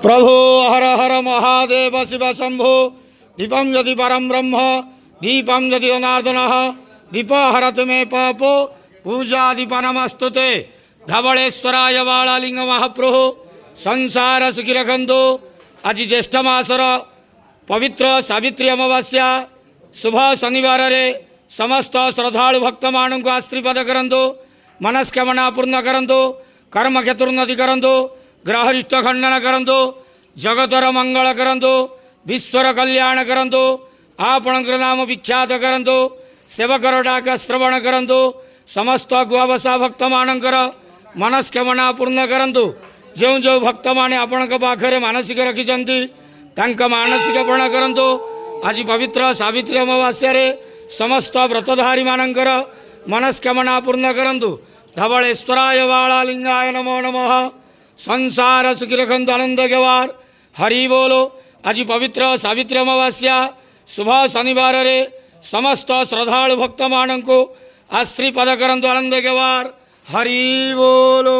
प्रभो हर हर महादेव शिव शंभो दीपम यदि परम ब्रह्म दीपम यदि जनार्दन दीप हरत मे पापो पूजा दीप नमस्तुते धवलेश्वराय बालालिंग महाप्रभु संसार सुखी रखंतु। आज ज्येष्ठ मासर पवित्र सावित्री अमावास्या शुभ शनिवार रे समस्त श्रद्धालु भक्त मान को आशीर्वाद करंतु, मनस्कामना पूर्ण करंतु, कर्म क्षेत्रोन्नति करंतु, ग्रहरिष्ट खंडन करंतु, जगतर मंगल करंतु, विश्वर कल्याण करंतु, आपणकर नाम विख्यात करंतु, सेवकर डाक श्रवण करंतु, समस्त गुआवसा भक्त मानकर मनस्कामना पूर्ण करंतु। जो जो भक्त माने आपणक पाखरे मानसिक रखिछंती तांका मानसिक पूर्ण करंतु। आज पवित्र सावित्री अमावास्या रे समस्त व्रतधारी मानकर मनस्कामना पूर्ण करंतु। धवलेश्वराय बालालिंगाय नमो नमः। संसार सुखी रखंतु, आनंद गवार हरि बोलो। आज पवित्र सावित्री अमावास्या शुभ शनिवार रे समस्त श्रद्धालु भक्त मान को आशीर्वाद करंतु, आनंद गवार हरि बोलो।